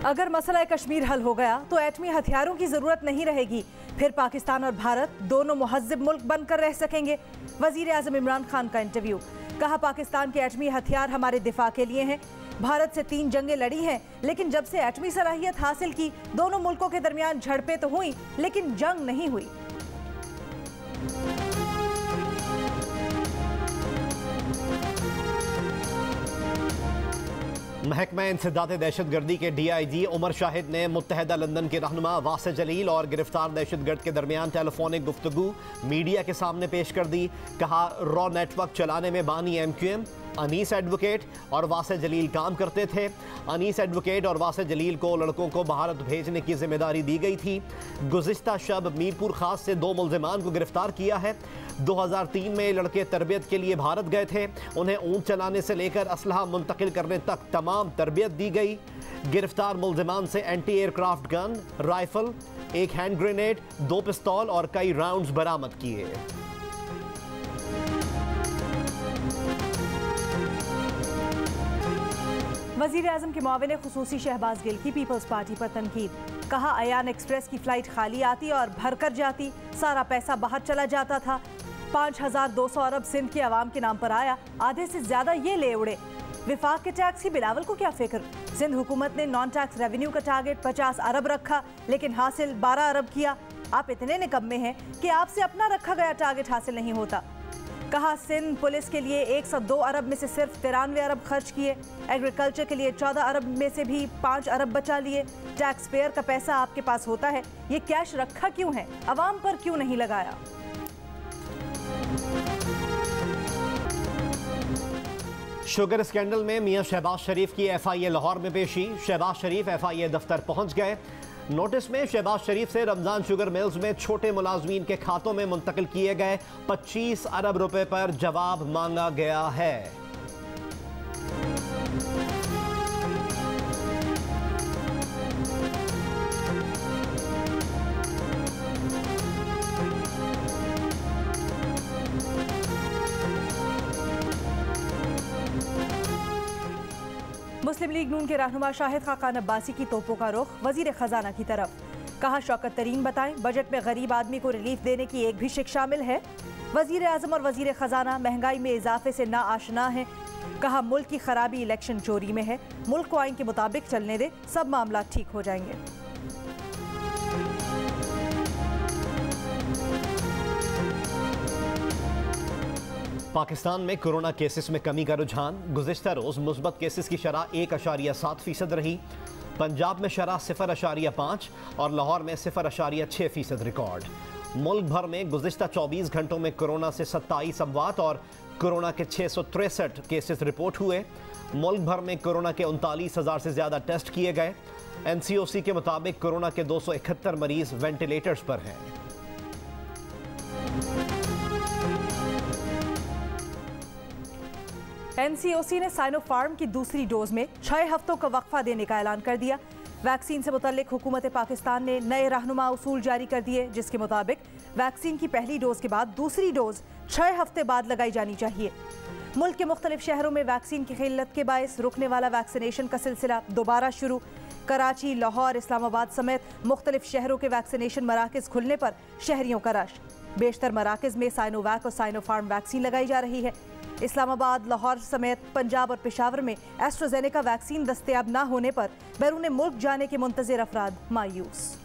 अगर मसला कश्मीर हल हो गया तो एटमी हथियारों की जरूरत नहीं रहेगी, फिर पाकिस्तान और भारत दोनों मुहज्जिब मुल्क बनकर रह सकेंगे। वजीर आजम इमरान खान का इंटरव्यू। कहा, पाकिस्तान के एटमी हथियार हमारे दिफा के लिए हैं। भारत से 3 जंगें लड़ी हैं, लेकिन जब से एटमी सलाहियत हासिल की दोनों मुल्कों के दरमियान झड़पें तो हुई, लेकिन जंग नहीं हुई। महकमा इंसदाद दहशतगर्दी के DIG उमर शाहिद ने मुत्तहदा लंदन के रहनुमा वासे जलील और गिरफ्तार दहशतगर्द के दरमियान टेलीफोनिक गुफ्तगू मीडिया के सामने पेश कर दी। कहा, रॉ नेटवर्क चलाने में बानी MQM अनीस एडवोकेट और वासे जलील काम करते थे। अनीस एडवोकेट और वासे जलील को लड़कों को भारत भेजने की जिम्मेदारी दी गई थी। गुज़िश्ता शब मीरपुर खास से 2 मुल्ज़िमान को गिरफ्तार किया है। 2003 में लड़के तरबियत के लिए भारत गए थे। उन्हें ऊँट चलाने से लेकर असलहा मुंतकिल करने तक तमाम तरबियत दी गई। गिरफ्तार मुल्ज़िमान से anti aircraft gun, rifle, 1 hand grenade, 2 पिस्तौल और कई राउंड्स बरामद किए। वजीर आजम के मुआविन खुसूसी शहबाज गिल की पीपल्स पार्टी पर तनकीद। कहा, अयान एक्सप्रेस की फ्लाइट खाली आती और भर कर जाती, सारा पैसा बाहर चला जाता था। 5200 अरब सिंध के अवाम के नाम पर आया, आधे से ज्यादा ये ले उड़े। विफाक के टैक्स की बिलावल को क्या फिक्र। सिंध हुकूमत ने नॉन टैक्स रेवेन्यू का टारगेट 50 अरब रखा, लेकिन हासिल 12 अरब किया। आप इतने निकम्मे हैं कि आपसे अपना रखा गया टारगेट हासिल नहीं होता। कहा, सिंध पुलिस के लिए 102 अरब में से सिर्फ 93 अरब खर्च किए। एग्रीकल्चर के लिए 14 अरब में से भी 5 अरब बचा लिए। टैक्स पेयर का पैसा आपके पास होता है, ये कैश रखा क्यों है, अवाम पर क्यों नहीं लगाया। शुगर स्कैंडल में मियां शहबाज शरीफ की FIA लाहौर में पेशी। शहबाज शरीफ FIA दफ्तर पहुंच गए। नोटिस में शहबाज शरीफ से रमजान शुगर मिल्स में छोटे मुलाजमीन के खातों में मुंतकिल किए गए 25 अरब रुपए पर जवाब मांगा गया है। मुस्लिम लीग नून के रहनुमा शाहिद खाकान अब्बासी की तोपों का रुख वजीर खजाना की तरफ। कहा, शौकत तरीन बताएं, बजट में गरीब आदमी को रिलीफ देने की एक भी शिक शामिल है। वजीर आजम और वजीर खजाना महंगाई में इजाफे से ना आशना है। कहा, मुल्क की खराबी इलेक्शन चोरी में है, मुल्क को आइन के मुताबिक चलने दे, सब मामला ठीक हो जाएंगे। पाकिस्तान में कोरोना केसेस में कमी का रुझान। गुज़िश्ता रोज़ मुस्बत केसेस की शरह 1.7% रही। पंजाब में शरह 0.5 और लाहौर में 0.6% रिकॉर्ड। मुल्क भर में गुज़िश्ता 24 घंटों में कोरोना से 27 अमवात और कोरोना के 663 केसेस रिपोर्ट हुए। मुल्क भर में कोरोना के 39,000 से ज़्यादा टेस्ट किए गए। NCOC के मुताबिक कोरोना के 271 मरीज वेंटिलेटर्स पर हैं। NCOC ने साइनोफार्म की दूसरी डोज में 6 हफ्तों का वक्फा देने का ऐलान कर दिया। वैक्सीन से मुतल्लिक हुकूमत पाकिस्तान ने नए रहनुमा उसूल जारी कर दिए, जिसके मुताबिक वैक्सीन की पहली डोज के बाद दूसरी डोज 6 हफ्ते बाद लगाई जानी चाहिए। मुल्क के मुख्तलिफ शहरों में वैक्सीन की किल्लत के बायस रुकने वाला वैक्सीनेशन का सिलसिला दोबारा शुरू। कराची, लाहौर, इस्लामाबाद समेत मुख्तलिफ शहरों के वैक्सीनेशन मराकज़ खुलने पर शहरियों का रश। बेशतर मराकज़ में साइनोवैक और साइनोफार्म वैक्सीन लगाई जा रही है। इस्लामाबाद, लाहौर समेत पंजाब और पेशावर में एस्ट्राजेनेका वैक्सीन दस्तयाब न होने पर बैरून मुल्क जाने के मुंतज़िर अफराद मायूस।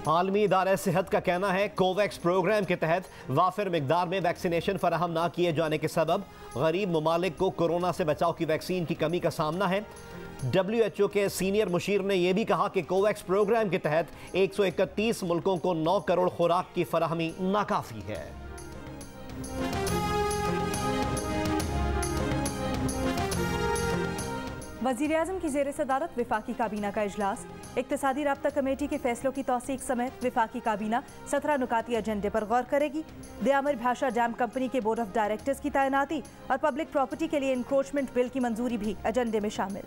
आलमी इदारा सेहत का कहना है, कोवैक्स प्रोग्राम के तहत वाफिर मिकदार में वैक्सीनेशन फराहम ना किए जाने के सबब गरीब ममालिक को कोरोना से बचाव की वैक्सीन की कमी का सामना है। WHO के सीनियर मुशीर ने यह भी कहा कि कोवैक्स प्रोग्राम के तहत 131 मुल्कों को 9 करोड़ खुराक की फराहमी नाकाफी है। वज़ीर आज़म की ज़ेर सदारत विफाकी काबीना का इजलास। इक्तिसादी राब्ता कमेटी के फैसलों की तौसीक समेत विफाकी काबीना 17 नुकाती एजेंडे पर गौर करेगी। दयामर भाषा डैम कंपनी के बोर्ड ऑफ डायरेक्टर्स की तैनाती और पब्लिक प्रॉपर्टी के लिए इंक्रोचमेंट बिल की मंजूरी भी एजेंडे में शामिल।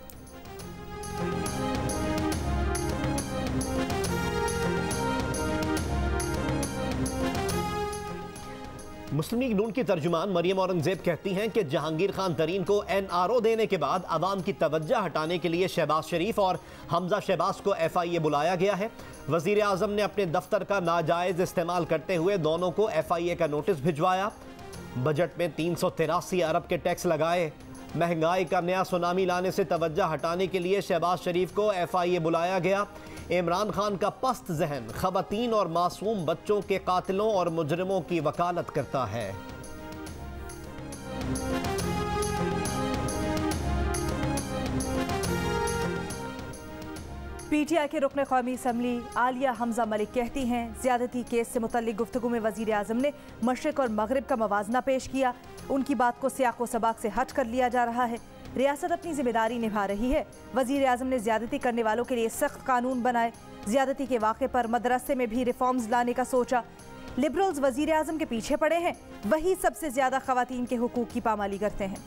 मुस्लिम लीग नून की तर्जुमान मरियम औरंगजेब कहती हैं कि जहांगीर खान तरीन को NRO देने के बाद अवाम की तवज्जो हटाने के लिए शहबाज शरीफ और हमजा शहबाज को FIA बुलाया गया है। वजीर आजम ने अपने दफ्तर का नाजायज इस्तेमाल करते हुए दोनों को FIA का नोटिस भिजवाया। बजट में 383 अरब के टैक्स लगाए। महंगाई का नया सुनामी लाने से तवज्जो हटाने के लिए शहबाज शरीफ को FIA बुलाया गया। इमरान खान का पस्त जहन खवातीन और मासूम बच्चों के कातिलों और मुजरिमों की वकालत करता है। PTI के रुकन कौमी असम्बली आलिया हमजा मलिक कहती हैं ज़्यादती केस से मुतल्लिक गुफ्तगू में वज़ीर आज़म ने मशरिक़ और मगरिब का मवाजना पेश किया। उनकी बात को सियाक़ो सबाक से हट कर लिया जा रहा है। रियासत अपनी जिम्मेदारी निभा रही है। वज़ीर आज़म ने ज़्यादती करने वालों के लिए सख्त कानून बनाए। ज़्यादती के वाक़े पर मदरसे में भी रिफॉर्म्स लाने का सोचा। लिबरल्स वज़ीर आज़म के पीछे पड़े हैं, वही सबसे ज़्यादा ख़वातीन के हुकूक़ की पामाली करते हैं।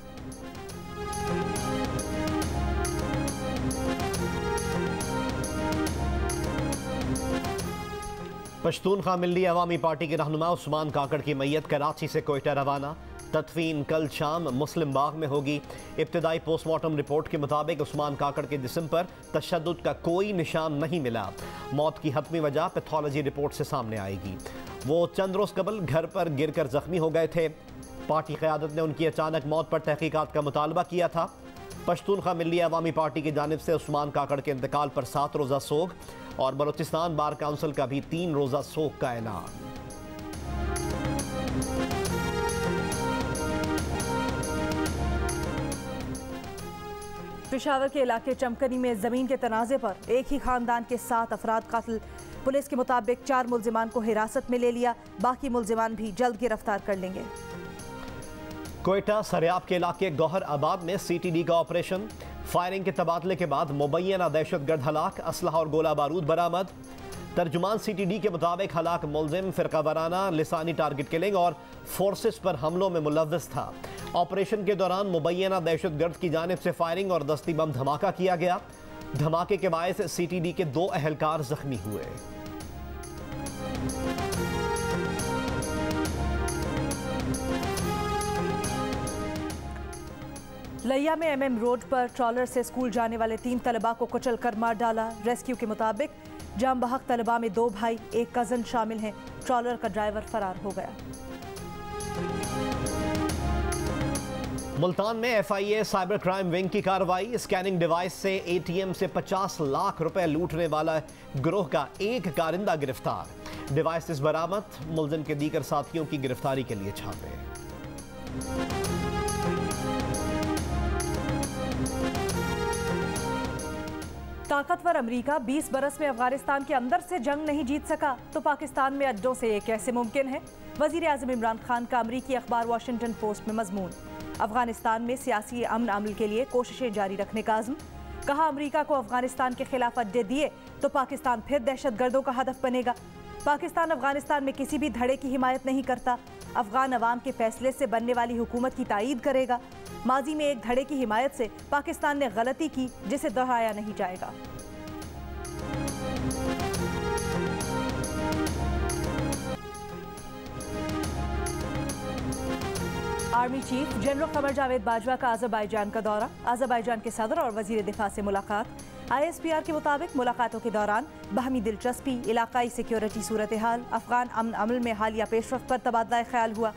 पश्तूनख्वा मिल्ली अवामी पार्टी के रहनुमा उस्मान काकड़ की मैयत कराची से कोयटा रवाना। तदफीन कल शाम मुस्लिम बाग में होगी। इब्तदाई पोस्टमार्टम रिपोर्ट के मुताबिक उस्मान काकड़ के जिस्म पर तशद्दुद का कोई निशान नहीं मिला। मौत की हतमी वजह पैथोलॉजी रिपोर्ट से सामने आएगी। वो चंद रोज़ कबल घर पर गिरकर जख्मी हो गए थे। पार्टी क़यादत ने उनकी अचानक मौत पर तहकीकात का मुतालबा किया था। पश्तूनख्वा मिल्ली अवामी पार्टी की जानिब से उस्मान काकड़ के इंतकाल पर 7 रोज़ा सोग और बलूचिस्तान बार काउंसिल का भी 3 रोज़ा सोग का ऐलान। पेशावर के इलाके चमकनी में जमीन के तनाज़े पर एक ही खानदान के 7 अफराद कातिल। पुलिस के मुताबिक 4 मुल्जिमान को हिरासत में ले लिया। बाकी मुल्जिमान भी जल्द गिरफ्तार कर लेंगे। कोयटा सरियाब के इलाके गौहर आबाद में CTD का ऑपरेशन। फायरिंग के तबादले के बाद मुबैना दहशतगर्द हलाक, असलहा और गोला बारूद बरामद। तर्जुमान CTD के मुताबिक हलाक मुल्जिम फ़िरका वाराना लिसानी टारगेट किलिंग और फोर्सेस पर हमलों में मुलव्वस था। ऑपरेशन के दौरान मुबैना दहशतगर्द की जानिब से फायरिंग और दस्ती बम धमाका किया गया। धमाके के बायस CTD के 2 अहलकार जख्मी हुए। लिया में MM रोड पर ट्रॉलर से स्कूल जाने वाले 3 तलबा को कुचल कर मार डाला। रेस्क्यू के मुताबिक जाम बहक तलबा में 2 भाई, 1 कज़न शामिल हैं। ट्रॉलर का ड्राइवर फरार हो गया। मुल्तान में FIA साइबर क्राइम विंग की कार्रवाई। स्कैनिंग डिवाइस से ATM से 50 लाख रुपए लूटने वाला गिरोह का एक कारिंदा गिरफ्तार। डिवाइस बरामद। मुल्जिम के दीगर साथियों की गिरफ्तारी के लिए छापे। ताकतवर अमेरिका 20 बरस में अफगानिस्तान के अंदर से जंग नहीं जीत सका तो पाकिस्तान में अड्डों से ये कैसे मुमकिन है? वजीर आज़म इमरान खान का अमरीकी अखबार वाशिंगटन पोस्ट में मजमून। अफगानिस्तान में सियासी अमन अमल के लिए कोशिशें जारी रखने का अज़्म। कहा अमरीका को अफगानिस्तान के खिलाफ अड्डे दिए तो पाकिस्तान फिर दहशतगर्दों का हदफ बनेगा। पाकिस्तान अफगानिस्तान में किसी भी धड़े की हिमायत नहीं करता। अफगान अवाम के फैसले से बनने वाली हुकूमत की तायीद करेगा। माजी में एक धड़े की हिमायत से पाकिस्तान ने गलती की जिसे दोहराया नहीं जाएगा। Army chief general Qamar Javed Bajwa का अज़रबैजान का दौरा। अज़रबैजान के सदर और वजीर दिफा से मुलाकात। ISPR के मुताबिक मुलाकातों के दौरान बाहमी दिलचस्पी, इलाकाई सिक्योरिटी सूरत हाल, अफगान अमन अमल में हालिया पेशरफ्त पर तबादला ख्याल हुआ।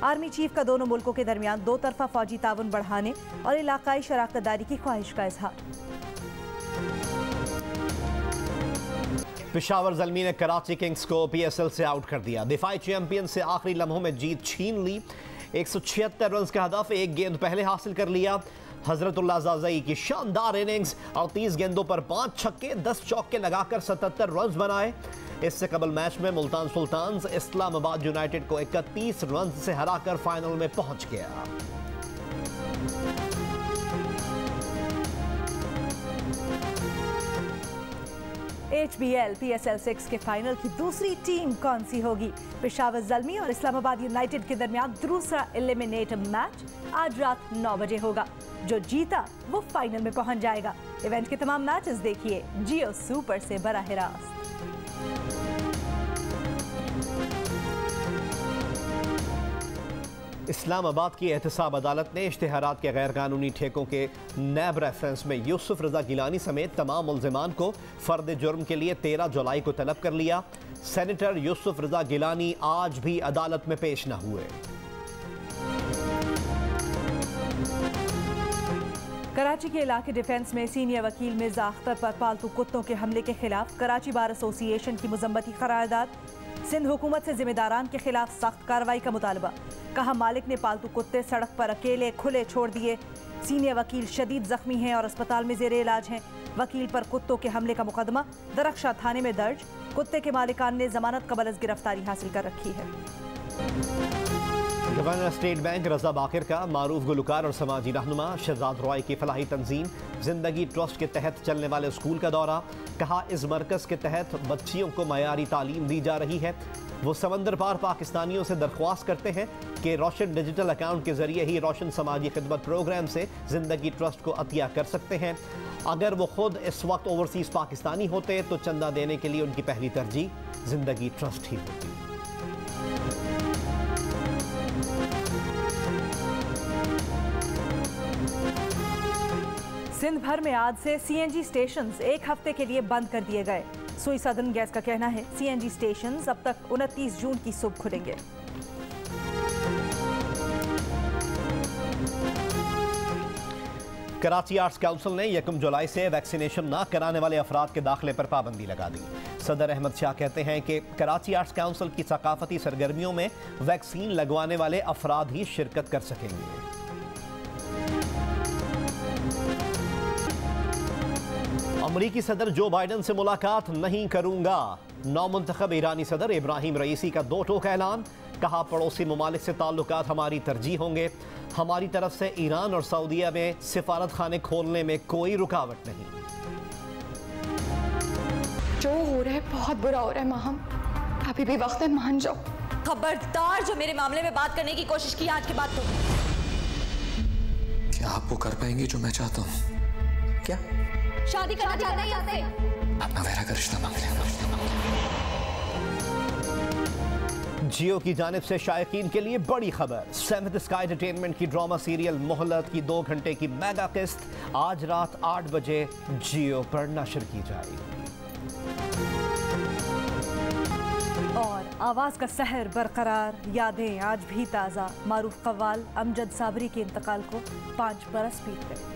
आर्मी चीफ का दोनों मुल्कों के दरमियान 2 तरफा फौजी ताउन बढ़ाने और इलाकाई शराकतदारी की ख्वाहिश का इजहार। पेशावर ज़ल्मी ने कराची किंग्स को PSL से आउट कर दिया। दिफाई चैंपियन से आखिरी लम्हों में जीत छीन ली। 176 रन का हदफ 1 गेंद पहले हासिल कर लिया। हजरतुल्लाह ज़ाज़ई की शानदार इनिंग्स, 38 गेंदों पर 5 छक्के 10 चौके लगाकर 77 रन बनाए। इससे कबल मैच में मुल्तान सुल्तान्स इस्लामाबाद यूनाइटेड को 31 रन से हराकर फाइनल में पहुंच गया। HBL PSL 6 के फाइनल की दूसरी टीम कौन सी होगी? पेशावर ज़ल्मी और इस्लामाबाद यूनाइटेड के दरमियान दूसरा एलिमिनेटर मैच आज रात 9 बजे होगा। जो जीता वो फाइनल में पहुंच जाएगा। इवेंट के तमाम मैचेस देखिए जियो सुपर से बराह रास्त। इस्लामाबाद की एहतसाब अदालत ने इश्तिहारात के गैर कानूनी ठेकों के नैब रेफरेंस में यूसुफ रजा गिलानी समेत तमाम मुल्जिमान को फर्द जुर्म के लिए 13 जुलाई को तलब कर लिया। सेनेटर यूसुफ रजा गिलानी आज भी अदालत में पेश न हुए। कराची के इलाके डिफेंस में सीनियर वकील मिर्जा अख्तर पर पालतू कुत्तों के हमले के खिलाफ कराची बार एसोसिएशन की मुजम्मती करारदाद। सिंध हुकूमत से जिम्मेदारान के खिलाफ सख्त कार्रवाई का मुतालबा। कहा मालिक ने पालतू कुत्ते सड़क पर अकेले खुले छोड़ दिए। सीनियर वकील शदीद जख्मी हैं और अस्पताल में जेरे इलाज हैं। वकील पर कुत्तों के हमले का मुकदमा दरख्शा थाने में दर्ज। कुत्ते के मालिकान ने जमानत कबल अज गिरफ्तारी हासिल कर रखी है। गवर्नर स्टेट बैंक रजा बाकिर का मारूफ गुलकार और समाजी रहनुमा शहजाद रॉय की फलाही तंजीम जिंदगी ट्रस्ट के तहत चलने वाले स्कूल का दौरा। कहा इस मरकज़ के तहत बच्चियों को मयारी तालीम दी जा रही है। वो समंदर पार पाकिस्तानियों से दरख्वास्त करते हैं कि रोशन डिजिटल अकाउंट के जरिए ही रोशन समाजी खिदमत प्रोग्राम से जिंदगी ट्रस्ट को अतिया कर सकते हैं। अगर वो खुद इस वक्त ओवरसीज पाकिस्तानी होते तो चंदा देने के लिए उनकी पहली तरजीह जिंदगी ट्रस्ट ही होती। सिंध भर में आज से सीएनजी स्टेशंस एक हफ्ते के लिए बंद कर दिए गए। सुई सदर्न गैस का कहना है सीएनजी स्टेशंस अब तक 29 जून की सुबह खुलेंगे। कराची आर्ट्स काउंसिल ने 1 जुलाई से वैक्सीनेशन न कराने वाले अफराद के दाखिले पर पाबंदी लगा दी। सदर अहमद शाह कहते हैं कि कराची आर्ट्स काउंसिल की सकाफती सरगर्मियों में वैक्सीन लगवाने वाले अफराद ही शिरकत कर सकेंगे। अमरीकी सदर जो बाइडन से मुलाकात नहीं करूंगा। नौमुंतखब ईरानी सदर इब्राहिम रईसी का दो टोक ऐलान। कहा पड़ोसी ममालिक से ताल्लुकात हमारी तरजीह होंगे। हमारी तरफ से ईरान और सऊदीया में सिफारत खाने खोलने में कोई रुकावट नहीं। जो हो रहा है बहुत बुरा हो रहा है माहम, अभी भी वक्त है, मान जाओ। खबरदार जो मेरे मामले में बात करने की कोशिश की आज के बाद तो। क्या आप वो कर पाएंगी जो मैं चाहता हूँ? क्या शादी करना चाहते हैं यहाँ से? अपना वैरा का रिश्ता मांग लिया। जियो की जानिब से शायकीन के लिए बड़ी खबर। 7th स्काई एंटरटेनमेंट की ड्रामा सीरियल मोहलत की 2 घंटे की मेगा किस्त आज रात 8 बजे जियो पर नशर की जाएगी। और आवाज का सहर बरकरार, यादें आज भी ताज़ा। मारूफ कव्वाल अमजद साबरी के इंतकाल को 5 बरस बीत गए।